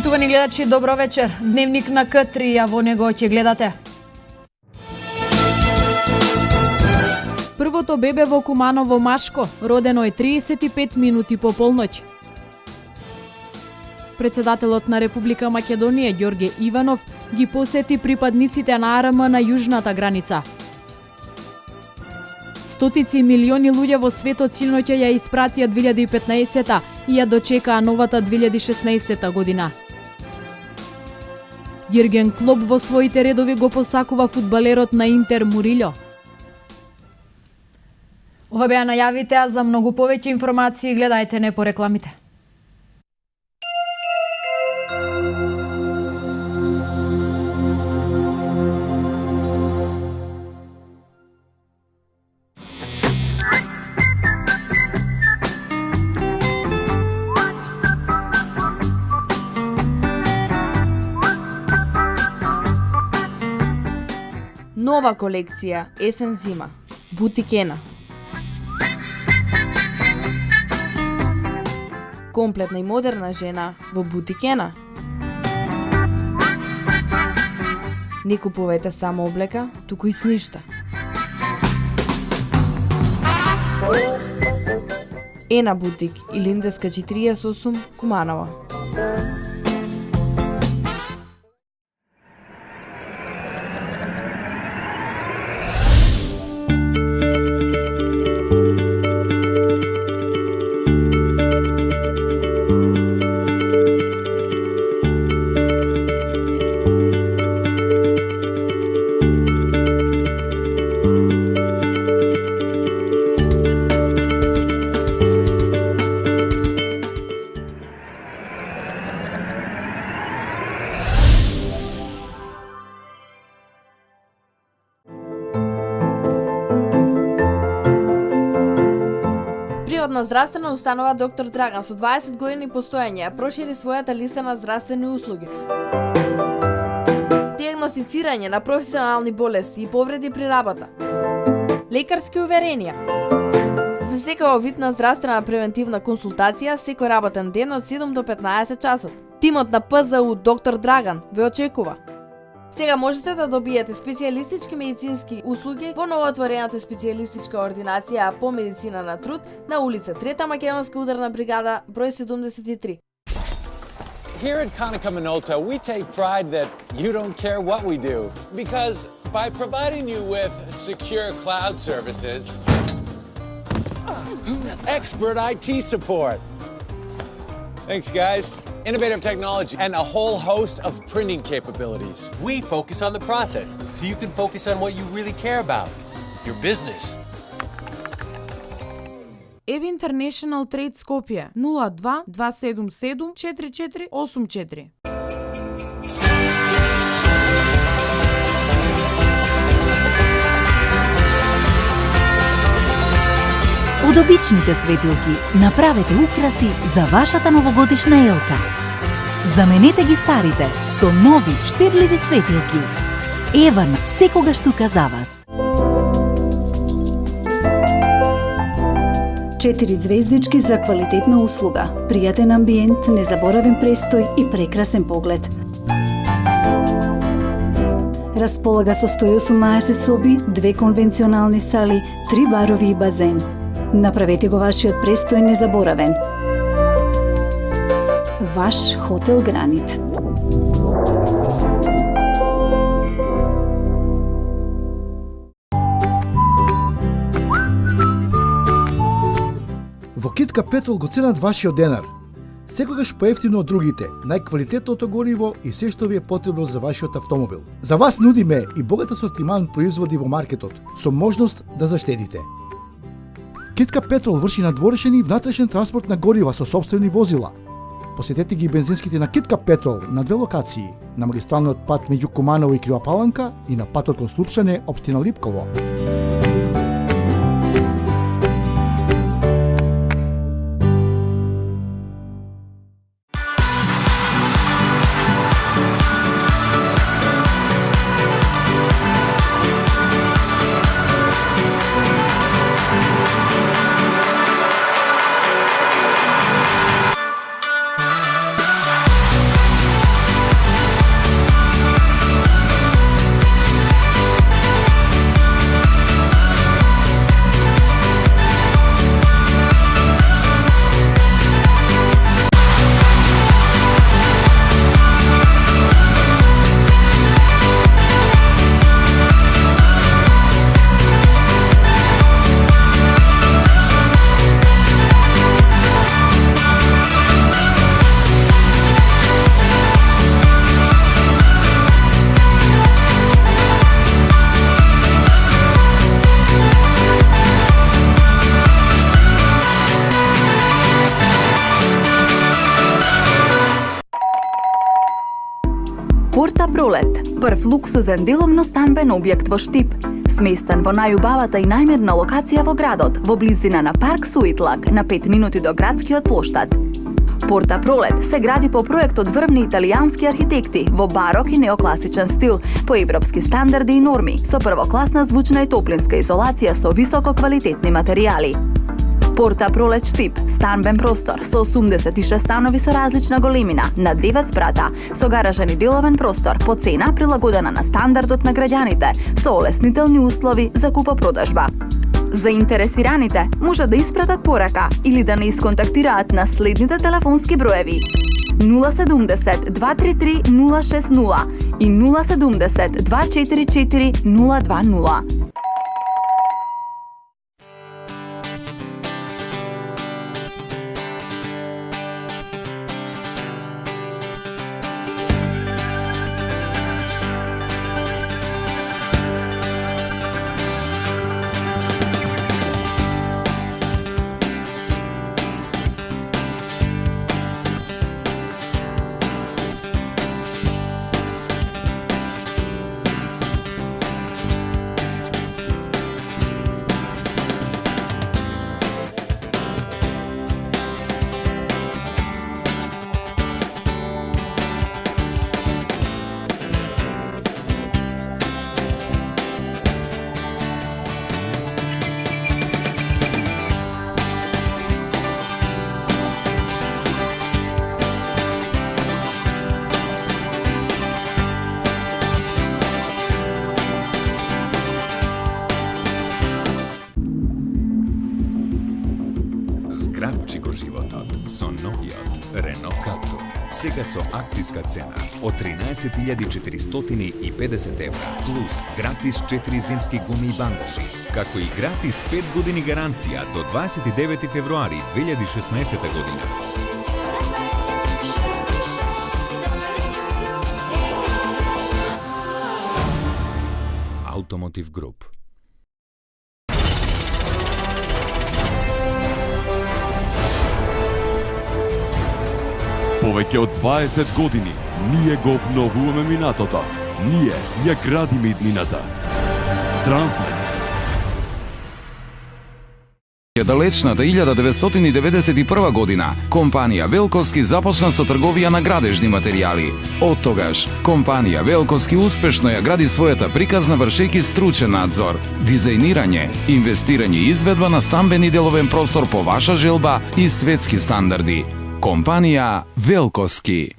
Почитувани гледачи, добро вечер. Дневник на К3, а во него ќе гледате. Првото бебе во Куманово Машко, родено е 35 минути по полноќ. Председателот на Република Македонија Ѓорѓе Иванов ги посети припадниците на АРМ на јужната граница. Стотици милиони луѓе во светот силноќа ја испратија 2015-та и ја дочекаа новата 2016 година. Јерген Клоп во своите редови го посакува фудбалерот на Интер Мурилјо. Ова беа најавите, а за многу повеќе информации гледајте не по рекламите. Нова колекција есен-зима. Бутикена. Комплетна и модерна жена во Бутикена. Не купувајте само облека, туку и смишта. Ена бутик и Линдеска 48 Куманово. Приватна здравствена установа Доктор Драган со 20 години постоење прошири својата листа на здравствени услуги. Диагностицирање на професионални болести и повреди при работа. Лекарски уверенија. За секој вид на здравствена превентивна консултација секој работен ден од 7 до 15 часот. Тимот на ПЗУ Доктор Драган ве очекува. Сега можете да добиете специјалистички медицински услуги во новоотворената специјалистичка ординација по медицина на труд на улица 3 Македонска ударна бригада, број 73. Here at Konica Minolta, we take pride that you don't care what we do, because by providing you with secure cloud services, expert IT support, thanks guys, innovative technology, and a whole host of printing capabilities. We focus on the process, so you can focus on what you really care about, your business. Ev International Trade Skopje 02 277 4484. Од обичните светилки направете украси за вашата новогодишна елка. Заменете ги старите со нови штедливи светилки. Еван секогаш тука за вас. 4 звездички за квалитетна услуга, пријатен амбиент, незаборавен престој и прекрасен поглед. Располага со 118 соби, 2 конвенционални сали, 3 барови и базен. Направете го вашиот престој незаборавен. Ваш хотел Гранит. Во Китка Петрол го ценат вашиот денар. Секогаш поевтино од другите, најквалитетното гориво и се што ви е потребно за вашиот автомобил. За вас нудиме и богат асортиман производи во маркетот, со можност да заштедите. Китка Петрол врши надворешен и внатрешен транспорт на горива со сопствени возила. Посетете ги бензинските на Китка Петрол на 2 локации, на магистралниот пат меѓу Куманово и Крива Паланка и на патот кон Слупшане, општина Липково. Порта Пролет, прв луксузен деловно станбен објект во Штип, сместен во најубавата и најмирна локација во градот, во близина на парк Суитлак, на 5 минути до градскиот плоштад. Порта Пролет се гради по проект од врвни италијански архитекти во барок и неокласичен стил, по европски стандарди и норми, со првокласна звучна и топлинска изолација со високо квалитетни материјали. Порта Пролет Штип, станбен простор со 86 станови со различна големина, на 9 спрата, со гаражен и деловен простор, по цена прилагодена на стандардот на граѓаните, со олеснителни услови за купо-продажба. Заинтересираните може да испратат порака или да не исконтактираат на следните телефонски броеви: 070 233 060 и 070 244 020. Зграбчи го животот со новиот Renault Captur. Сега со акциска цена од 13.450 евра плюс гратис 4 зимски гуми и бандажи, како и гратис 5 години гаранција до 29 февруари 2016 година. Automotive Group. Повеќе од 20 години ние го обновуваме минатото. Ние ја градиме иднината. Трансмет. Далечната 1991 година, компанија Велковски започна со трговија на градежни материјали. Од тогаш, компанија Велковски успешно ја гради својата приказна вршејќи стручен надзор, дизајнирање, инвестирање и изведба на стамбен и деловен простор по ваша желба и светски стандарди. Компанија Велковски.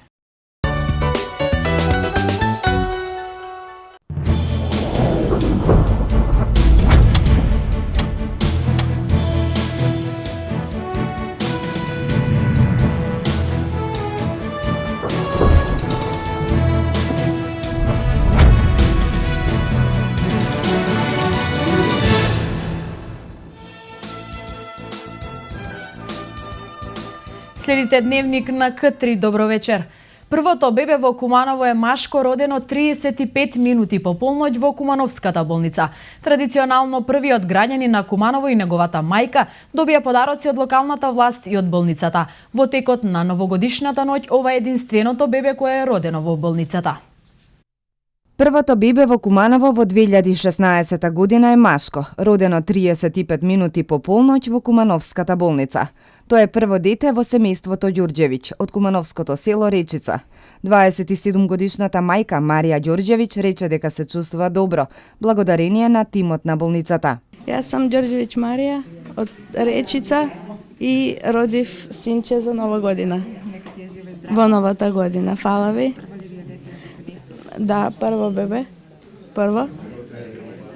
Следите дневник на К3. Добро вечер. Првото бебе во Куманово е машко, родено 35 минути по полноќ во Кумановската болница. Традиционално првиот граѓанин на Куманово и неговата мајка добија подароци од локалната власт и од болницата. Во текот на новогодишната ноќ ова е единственото бебе кое е родено во болницата. Првото бебе во Куманово во 2016 година е машко, родено 35 минути по полноќ во Кумановската болница. Тоа е прво дете во семејството Ѓурѓевиќ од Кумановското село Речица. 27 годишната мајка Марија Ѓурѓевиќ рече дека се чувствува добро, благодарение на тимот на болницата. Јас сум Ѓурѓевиќ Марија од Речица и родив синче за нова година. Во новата година, фала ви. Да, прво бебе. Прво.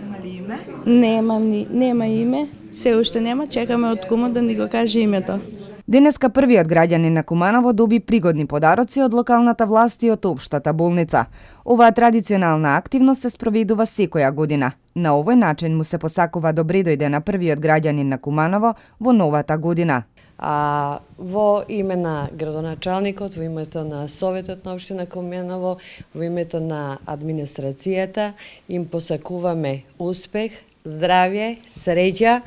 Има ли име? Нема име. Се уште нема, чекаме од кумот да ни го каже името. Денеска првиот граѓанин на Куманово доби пригодни подароци од локалната власт и од општата болница. Оваа традиционална активност се спроведува секоја година. На овој начин му се посакува добре дојде на првиот граѓанин на Куманово во новата година. Во име на градоначалникот, во името на Советот на општина Куманово, во името на администрацијата, им посакуваме успех, здравје, среќа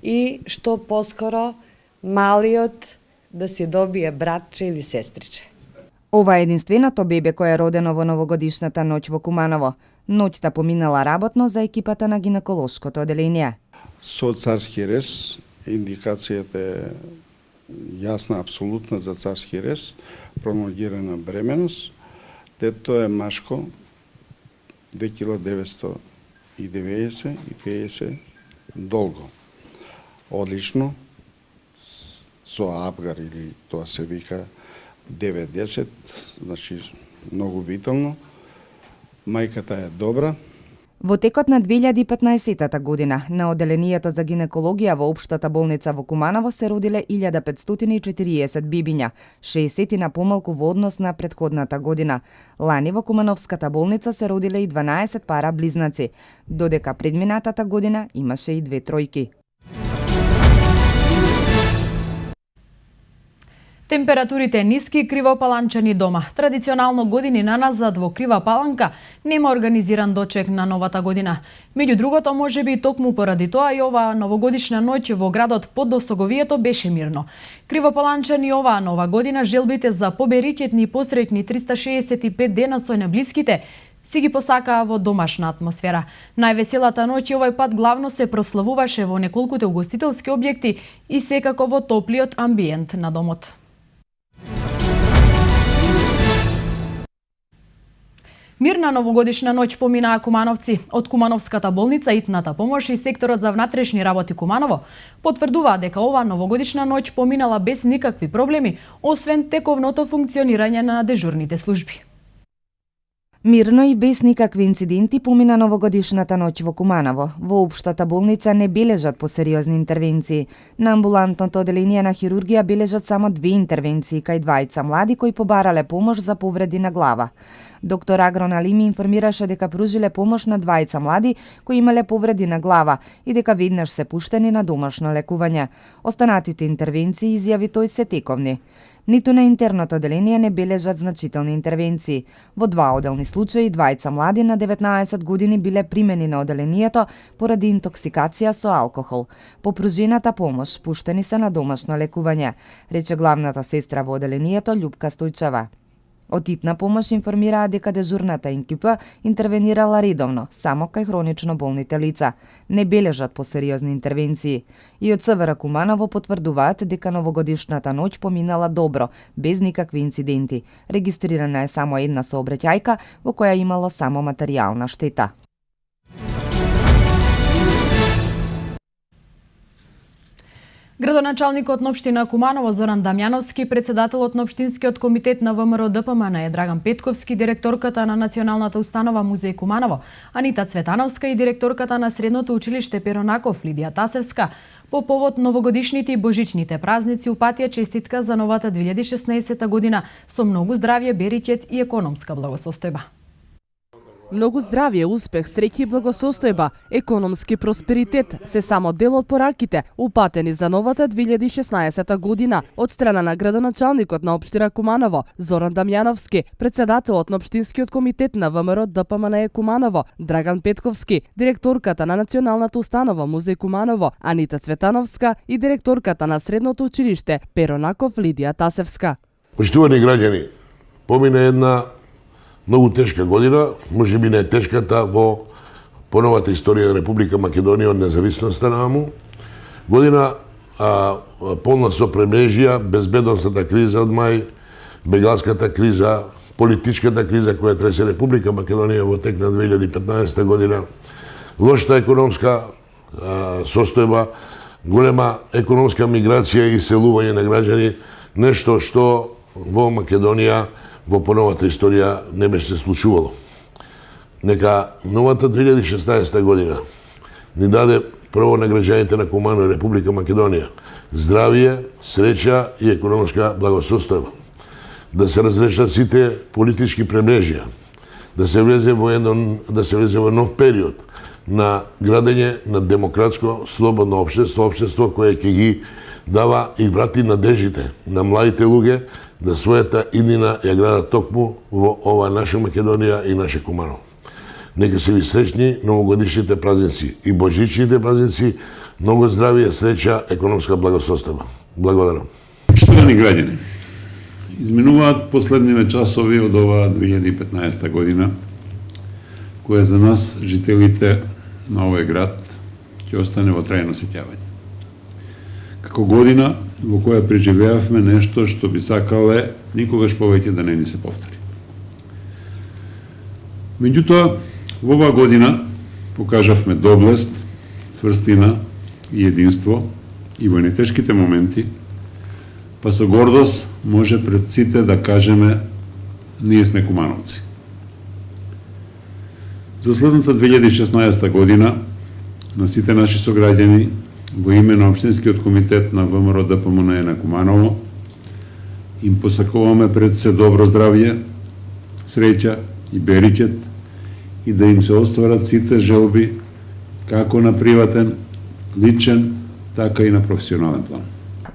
и што поскоро малиот да си добие братче или сестриче. Ова е единственото бебе кое е родено во новогодишната ноќ во Куманово. Ноќта поминала работно за екипата на гинеколошкото оделение. Со царски рез, индикацијата е јасна, апсолутна за царски рез, пролонгирана бременост. Детето е машко, 2990 и 50 долго. Одлично, со Апгар или тоа се вика 90, значи многу витално. Мајката е добра. Во текот на 2015 година на оделението за гинекологија во Општата болница во Куманово се родиле 1540 бибиња, 60 на помалку во однос на претходната година. Лани во Кумановската болница се родиле и 12 пара близнаци, додека предминатата година имаше и 2 тројки. Температурите ниски, кривопаланчани дома. Традиционално години наназад во Крива Паланка нема организиран дочек на новата година. Меѓу другото, можеби токму поради тоа и оваа новогодишна ноќ во градот под Досоговието беше мирно. Кривопаланчани оваа нова година желбите за поберичетни и посреќни 365 дена со најблиските си ги посакаа во домашна атмосфера. Највеселата ноќ овој пат главно се прославуваше во неколкуте угостителски објекти и секако во топлиот амбиент на домот. Мирна новогодишна ноќ поминаа кумановци. Од Кумановската болница, итната помош и секторот за внатрешни работи Куманово потврдуваа дека оваа новогодишна ноќ поминала без никакви проблеми, освен тековното функционирање на дежурните служби. Мирно и без никакви инциденти помина новогодишната ноќ во Куманово. Во Општата болница не бележат посериозни интервенции. На амбулантното оделение на хирургија бележат само 2 интервенции кај двајца млади кои побарале помош за повреди на глава. Доктор Агрон Алими информираше дека пружиле помош на двајца млади кои имале повреди на глава и дека веднаш се пуштени на домашно лекување. Останатите интервенции, изјави тој, се тековни. Ниту на интерното оделение не бележат значителни интервенции. Во 2 оделни случаи, двајца млади на 19 години биле примени на оделението поради интоксикација со алкохол. По пружината помош пуштени се на домашно лекување, рече главната сестра во оделението Љупка Стојчева. Од итна помош информираа дека дежурната екипа интервенирала редовно, само кај хронично болните лица. Не бележат посериозни интервенции. И од СВР Куманово потврдуваат дека новогодишната ноќ поминала добро, без никакви инциденти. Регистрирана е само една сообраќајка во која имало само материјална штета. Градоначалникот на општина Куманово Зоран Дамјановски, председателот на општинскиот комитет на ВМРО ДПМН е Драган Петковски, директорката на Националната установа Музеј Куманово Анита Цветановска и директорката на Средното училиште Перо Наков Лидија Тасевска по повод новогодишните и божичните празници упатија честитка за новата 2016 година со многу здравје, беричет и економска благосостојба. Многу здравје, успех, среќа и благосостојба, економски просперитет се само дел од пораките упатени за новата 2016 година од страна на градоначалникот на општина Куманово Зоран Дамјановски, председателот на општинскиот комитет на ВМРО ДПМН Куманово Драган Петковски, директорката на Националната установа Музеј Куманово Анита Цветановска и директорката на Средното училиште Перо Наков Лидија Тасевска. Поштувани граѓани, помина една многу тешка година, можеби најтешката во поновата историја на Република Македонија од независноста наму. Година полна со премрежија, безбедносната криза од мај, бегалската криза, политичката криза која тресе Република Македонија во тек на 2015 година, лошата економска состојба, голема економска миграција и селување на граѓани, нешто што во Македонија во поновата историја не беше се случувало. Нека новата 2016 година ни даде прво на граѓаните на Куманово и Република Македонија здравје, среќа и економска благосостојба. Да се разрешат сите политички премрежја, да се влезе во нов период на градење на демократско, слободно општество кое ќе ги дава и врати надежите на младите луѓе да својата иднина ја градат токму во ова наша Македонија и наше Куманово. Нека се ви среќни новогодишните празници и божичните празници, многу здравје, среќа, економска благосостојба. Благодарам. Почитувани граѓани, Изминуваат последниве часови од оваа 2015 година, која за нас, жителите на овој град, ќе остане во трајно сеќавање. Како година во која преживеавме нешто што би сакале никогаш повеќе да не ни се повтори. Меѓутоа, во оваа година покажавме доблест, цврстина и единство и во нетешките моменти, па со гордост може пред сите да кажеме ние сме кумановци. За следната 2016 година на сите наши сограѓани во име на Општинскиот комитет на ВМРО ДПМНЕ на Куманово им посакуваме пред се добро здравје, среќа и беричет и да им се остварат сите желби како на приватен, личен, така и на професионален план.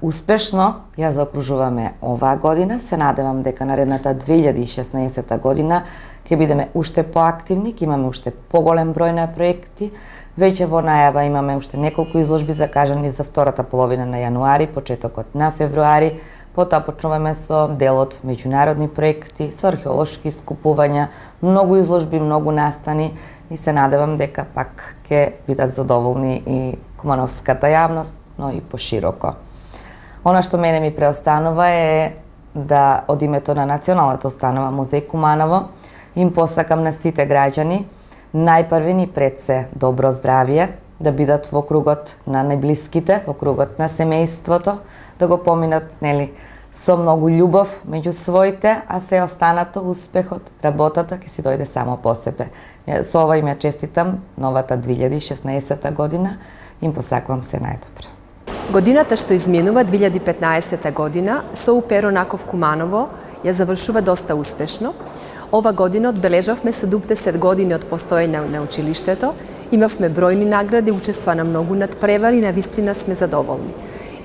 Успешно ја заокружуваме оваа година. Се надевам дека наредната 2016 година ќе бидеме уште поактивни, ќе имаме уште поголем број на проекти. Веќе во најава имаме уште неколку изложби закажани за втората половина на јануари, почетокот на февруари. Потоа почнуваме со дел од меѓународни проекти, со археолошки искупувања, многу изложби, многу настани и се надевам дека пак ќе бидат задоволни и кумановската јавност, но и пошироко. Она што мене ми преостанува е да од името на Националната установа Музеј Куманово им посакам на сите граѓани најпрви ни пред се добро здравје, да бидат во кругот на најблиските, во кругот на семејството, да го поминат со многу љубов меѓу своите, а се останато успехот, работата ќе си дојде само по себе. Со ова им ја честитам новата 2016 година, им посакувам се најдобро. Годината што изминува, 2015 година, со УПЕР Онаков Куманово ја завршува доста успешно. Ова година одбележавме 70 години од постоење на училиштето, имавме бројни награди, учества на многу надпревари и навистина сме задоволни.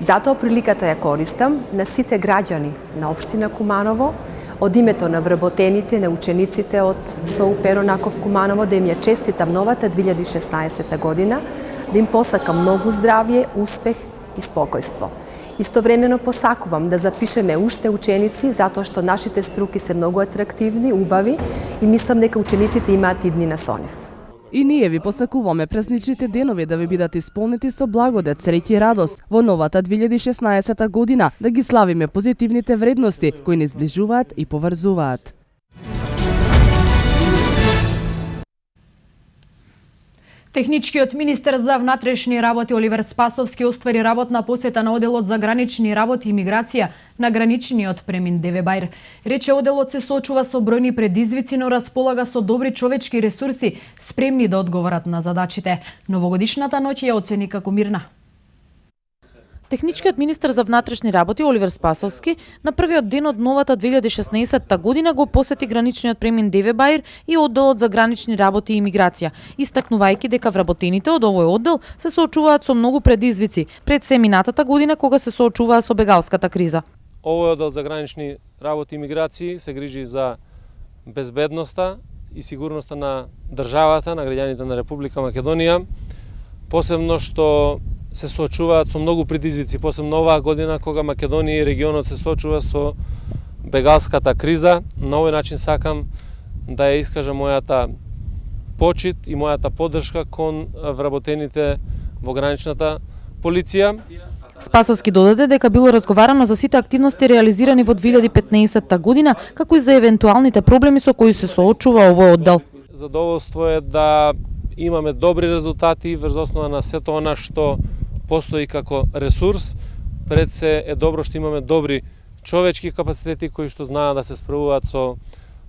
Затоа приликата ја користам на сите граѓани на општина Куманово, од името на вработените, на учениците од СОУПЕР Онаков Куманово, да им ја честитам новата 2016 година, да им посакам многу здравје, успех и спокојство. Истовремено посакувам да запишеме уште ученици, затоа што нашите струки се многу атрактивни, убави и мислам дека учениците имаат идни на со нив. И ние ви посакуваме празничните денови да ви бидат исполнети со благодет, среќа и радост во новата 2016 година, да ги славиме позитивните вредности кои ни зближуваат и поврзуваат. Техничкиот министер за внатрешни работи Оливер Спасовски оствари работна посета на оделот за гранични работи и миграција на граничниот премин Деве Бајр. Рече оделот се соочува со бројни предизвици, но располага со добри човечки ресурси, спремни да одговорат на задачите. Новогодишната ноќ ја оцени како мирна. Техничкиот министер за внатрешни работи Оливер Спасовски на првиот ден од новата 2016 година го посети граничниот премин Деве Бајр и одделот за гранични работи и миграција, истакнувајќи дека вработените од овој оддел се соочуваат со многу предизвици пред се минатата година кога се соочуваа со бегалската криза. Овој оддел за гранични работи и миграција се грижи за безбедноста и сигурноста на државата, на граѓаните на Република Македонија, посебно што се соочуваат со многу предизвици, посебно оваа година кога Македонија и регионот се соочува со бегалската криза. На овој начин сакам да ја искажам мојата почит и мојата поддршка кон вработените во граничната полиција. Спасовски додаде дека било разговарано за сите активности реализирани во 2015 година, како и за евентуалните проблеми со кои се соочува овој оддел. Задоволство е да имаме добри резултати врз основа на сето она што постои како ресурс. Пред се е добро што имаме добри човечки капацитети кои што знаат да се справуваат со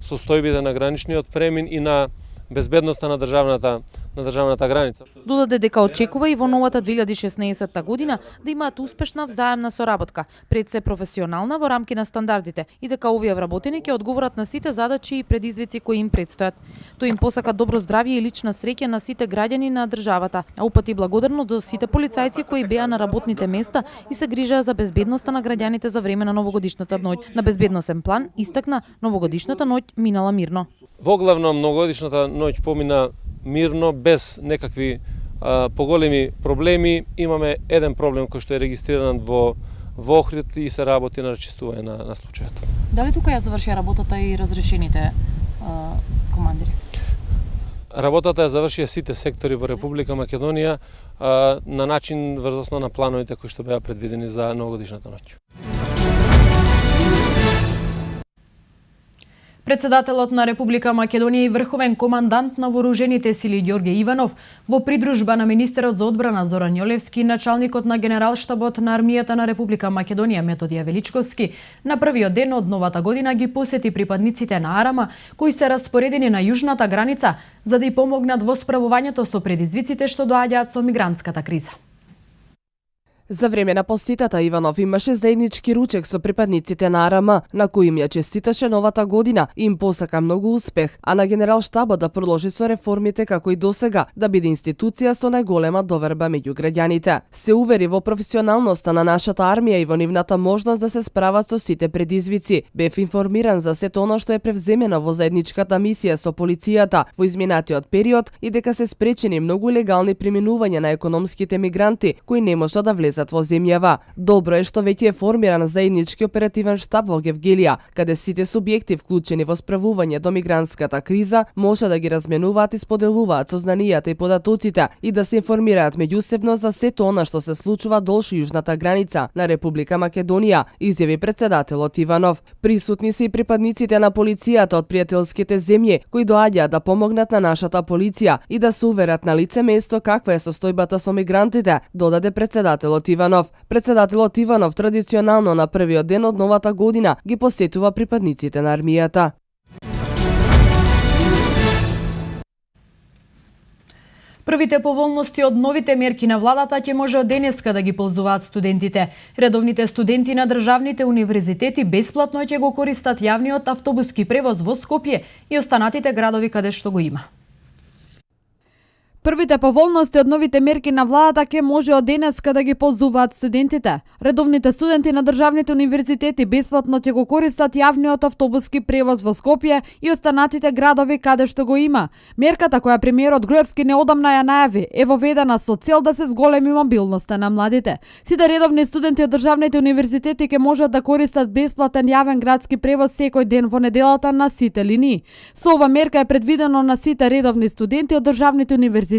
состојбите на граничниот премин и на безбедноста на државната граница. Додаде дека очекува и во новата 2016 година да имаат успешна взаемна соработка, пред се професионална во рамки на стандардите и дека овие вработени ќе одговорат на сите задачи и предизвици кои им предстојат. Тој им посака добро здравје и лична среќа на сите граѓани на државата, а упати благодарно до сите полицајци кои беа на работните места и се грижеа за безбедноста на граѓаните за време на новогодишната ноќ. На безбедносен план истакна новогодишната ноќ минала мирно. Во главно новогодишната ноќ помина мирно, без некакви поголеми проблеми. Имаме еден проблем кој што е регистриран во во Охрид и се работи на рачистување на случајот. Дали тука ја завршија работата и разрешените командири? Работата ја завршија сите сектори во Република Македонија на начин врз основа на плановите кои што беа предвидени за новогодишната ноќ. Председателот на Република Македонија и врховен командант на вооружените сили Ѓорѓе Иванов во придружба на министерот за одбрана Зоран Јолевски и началникот на генералштабот на армијата на Република Македонија Методија Величковски на првиот ден од новата година ги посети припадниците на Арама кои се распоредени на јужната граница за да и помогнат во справувањето со предизвиците што доаѓаат со мигрантската криза. За време на посетата Иванов имаше заеднички ручек со припадниците на АРМ, на кои им ја честиташе новата година и им посака многу успех, а на генералштабот да продолжи со реформите како и досега, да биде институција со најголема доверба меѓу граѓаните. Се увери во професионалноста на нашата армија и во нивната можност да се справат со сите предизвици. Бев информиран за сето она што е превземено во заедничката мисија со полицијата во изминатиот период и дека се спречени многу легални преминувања на економските мигранти кои не можат да влезат во земјава. Добро е што веќе е формиран заеднички оперативен штаб во Гевгелија, каде сите субјекти вклучени во справување до мигрантската криза може да ги разменуваат и споделуваат сознанијата и податоците и да се информираат меѓусебно за сето она што се случува долж јужната граница на Република Македонија, изјави председателот Иванов. Присутни се и припадниците на полицијата од пријателските земји кои доаѓаат да помогнат на нашата полиција и да се уверат на лице место каква е состојбата со мигрантите, додаде председателот Иванов. Председателот Иванов традиционално на првиот ден од новата година ги посетува припадниците на армијата. Првите поволности од новите мерки на владата ќе може од денеска да ги ползуваат студентите. Редовните студенти на државните универзитети бесплатно ќе го користат јавниот автобуски превоз во Скопје и останатите градови каде што го има. Првите поволности од новите мерки на владата ќе може од денеска да ги ползуваат студентите. Редовните студенти на државните универзитети бесплатно ќе го користат јавниот автобуски превоз во Скопје и останатите градови каде што го има. Мерката која премиерот Груевски неодамна ја најави е воведена со цел да се зголеми мобилноста на младите. Сите редовни студенти од државните универзитети ќе можат да користат бесплатен јавен градски превоз секој ден во неделата на сите линии. Со ова мерка е предвидено на сите редовни студенти од државните универзитети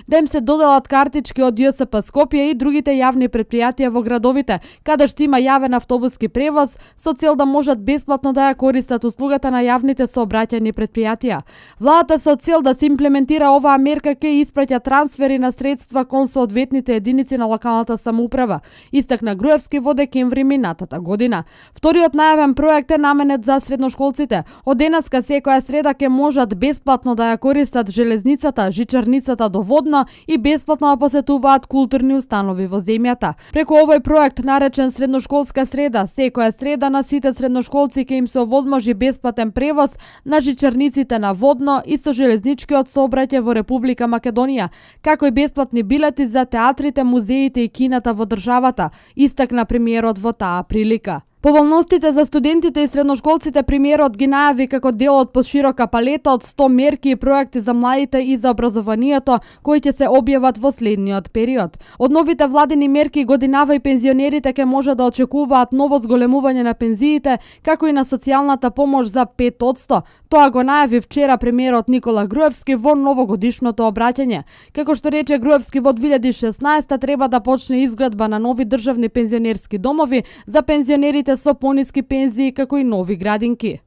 да им се доделат картички од ЈСП Скопје и другите јавни претпријатија во градовите, каде што има јавен автобуски превоз, со цел да можат бесплатно да ја користат услугата на јавните сообраќајни претпријатија. Владата со цел да се имплементира оваа мерка ќе испраќа трансфери на средства кон соодветните единици на локалната самоуправа, истакна Груевски во декември минатата година. Вториот најавен проект е наменет за средношколците. Од денеска секоја среда ќе можат бесплатно да ја користат железницата, жичарницата до Водно и бесплатно да посетуваат културни установи во земјата. Преку овој проект наречен Средношколска среда, секоја среда на сите средношколци ќе им се овозможи бесплатен превоз на жичарниците на Водно и со железничкиот сообраќај во Република Македонија, како и бесплатни билети за театрите, музеите и кината во државата, истакна премиерот во таа прилика. Поволностите за студентите и средношколците премиерот ги најави како дел од поширока палета од 100 мерки и проекти за младите и за образованието кои ќе се објават во следниот период. Од новите владини мерки годинава и пензионерите ќе може да очекуваат ново зголемување на пензиите, како и на социјалната помош за 5%. Тоа го најави вчера премиерот Никола Груевски во новогодишното обраќање. Како што рече Груевски, во 2016 треба да почне изградба на нови државни пензионерски домови за пензионерите со пониски пензии, како и нови градинки.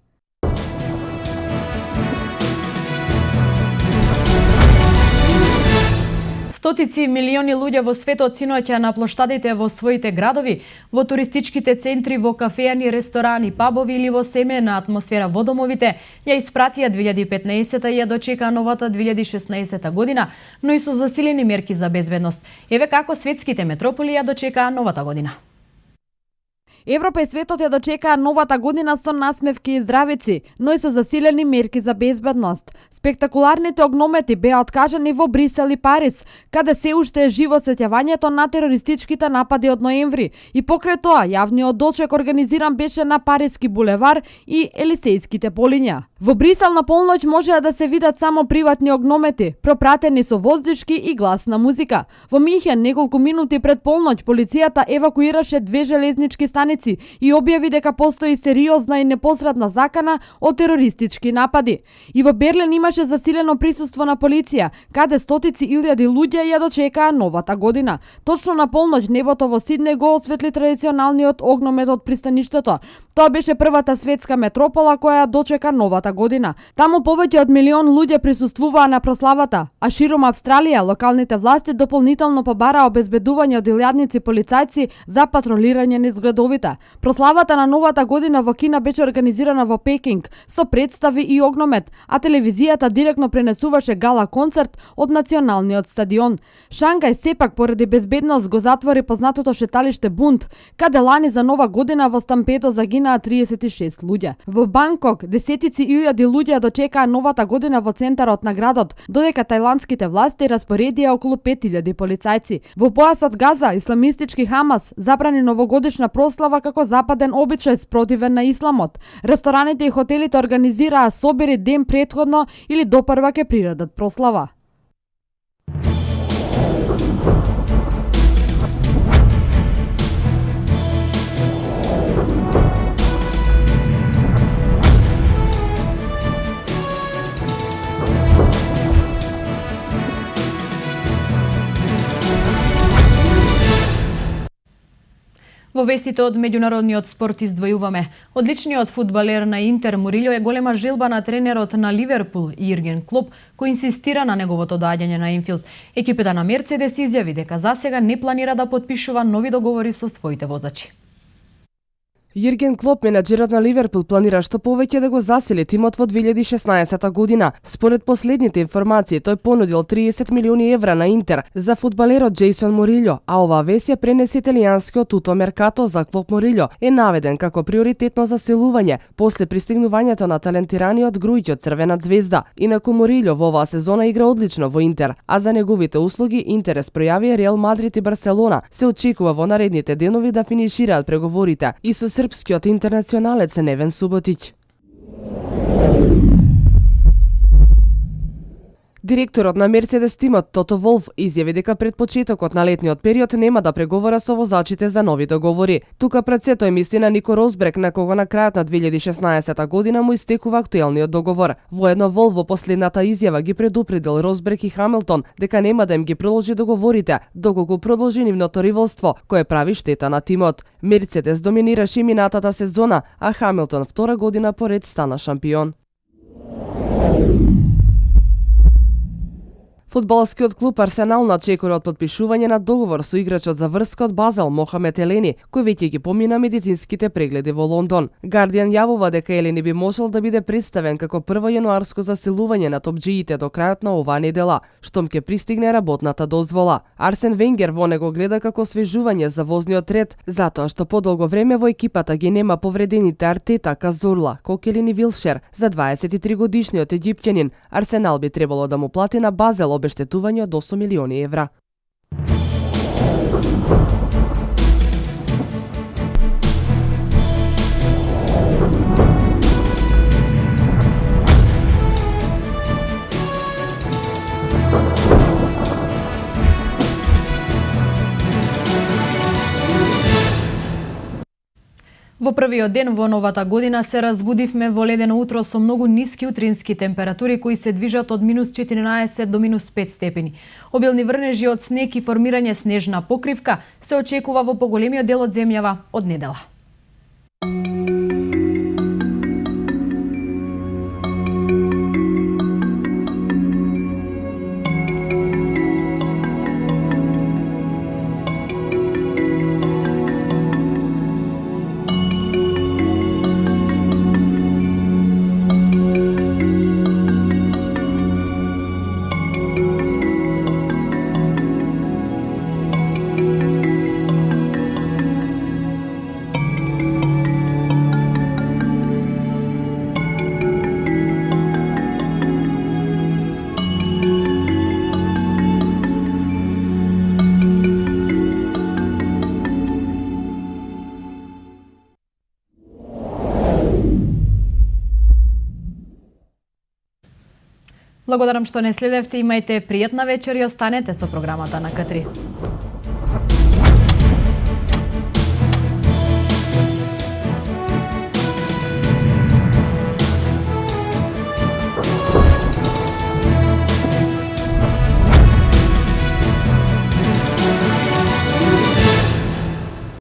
Стотици милиони луѓе во светот синоќа на плоштадите во своите градови, во туристичките центри, во кафеани, ресторани, пабови или во семејна атмосфера во домовите, ја испратија 2015 и ја дочека новата 2016 година, но и со засилени мерки за безбедност. Еве како светските метрополи ја дочекаа новата година. Европа и светот ја дочекаа новата година со насмевки и здравици, но и со засилени мерки за безбедност. Спектакуларните огномети беа откажани во Брисел и Париз, каде се уште е живо сеќавањето на терористичките напади од ноември. И покрај тоа, јавниот дочек организиран беше на Париски булевар и Елисејските полиња. Во Брисел на полноќ можеа да се видат само приватни огномети, пропратени со воздушки и гласна музика. Во Михен неколку минути пред полноќ полицијата евакуираше 2 железнички станици и објави дека постои сериозна и непосредна закана од терористички напади. И во Берлин имаше засилено присуство на полиција, каде стотици илјади луѓе ја дочекаа новата година. Точно на полноќ небото во Сиднеј го осветли традиционалниот огномет од пристаништето. Тоа беше првата светска метропола која дочека новата година. Таму повеќе од 1 милион луѓе присуствуваа на прославата, а широм Австралија локалните власти дополнително побараа обезбедување од илјадници полицајци за патролирање низ градовите. Прославата на новата година во Кина беше организирана во Пекинг со представи и огномет, а телевизијата директно пренесуваше гала концерт од националниот стадион. Шангај сепак поради безбедност го затвори познатото шеталиште Бунт, каде лани за нова година во стампедо загинаа 36 луѓе. Во Банкок десетици илјади луѓе дочекаа новата година во центарот на градот, додека тајландските власти распоредија околу 5000 полицајци. Во појасот Газа, исламистички Хамас забрани новогодишна прослава како западен обичај спротивен на исламот. Рестораните и хотелите организираа собери ден претходно или допрва ќе приредат прослава. Во вестите од меѓународниот спорт издвојуваме. Одличниот фудбалер на Интер Морилјо е голема желба на тренерот на Ливерпул Јерген Клоп, кој инсистира на неговото доаѓање на Енфилд. Екипата на Мерцедес изјави дека засега не планира да потпишува нови договори со своите возачи. Јерген Клоп, менаџерот на Ливерпул, планира што повеќе да го засили тимот во 2016 година. Според последните информации, тој понудил 30 милиони евра на Интер за фудбалерот Джейсон Морилјо, а оваа вест ја пренесе италијанскиот Туто Меркато за Клоп. Морилјо е наведен како приоритетно заселување после пристигнувањето на талентираниот грујќ од Црвена звезда. Инаку Морилјо во оваа сезона игра одлично во Интер, а за неговите услуги интерес пројавија Реал Мадрид и Барселона. Се очекува во наредните денови да финишираат преговорите и со српскиот интернационалец Невен Суботиќ. Директорот на Мерцедес тимот Тото Волф изјави дека пред почетокот на летниот период нема да преговара со возачите за нови договори. Тука пред сето е мислина Нико Росберг, на кого на крајот на 2016 година му истекува актуелниот договор. Воедно Волф во последната изјава ги предупредил Росберг и Хамилтон дека нема да им ги продолжи договорите доколку продолжи нивното ривалство кое прави штета на тимот. Мерцедес доминираше минатата сезона, а Хамилтон втора година поред стана шампион. Фудбалскиот клуб Арсенал начекора од потпишување на договор со играчот за врска од Базел Мохамед Елени, кој веќе ги помина медицинските прегледи во Лондон. Гардијан јавува дека Елени би можел да биде представен како прво јануарско заселување на топџиите до крајот на оваа недела, штом ќе пристигне работната дозвола. Арсен Венгер во него гледа како освежување за возниот ред, затоа што подолго време во екипата ги нема повредените Артета, Казурла, Кокелин и Вилшер. За 23 годишниот еģипќанин Арсенал би требало да му плати на Базел обештетување од 8 милиони евра. Во првиот ден во новата година се разбудивме во ледено утро со многу ниски утрински температури кои се движат од -14 до -5 степени. Обилни врнежи од снег и формирање снежна покривка се очекува во поголемиот дел од земјава од недела. Благодарам што не следевте, имајте пријатна вечер и останете со програмата на К3.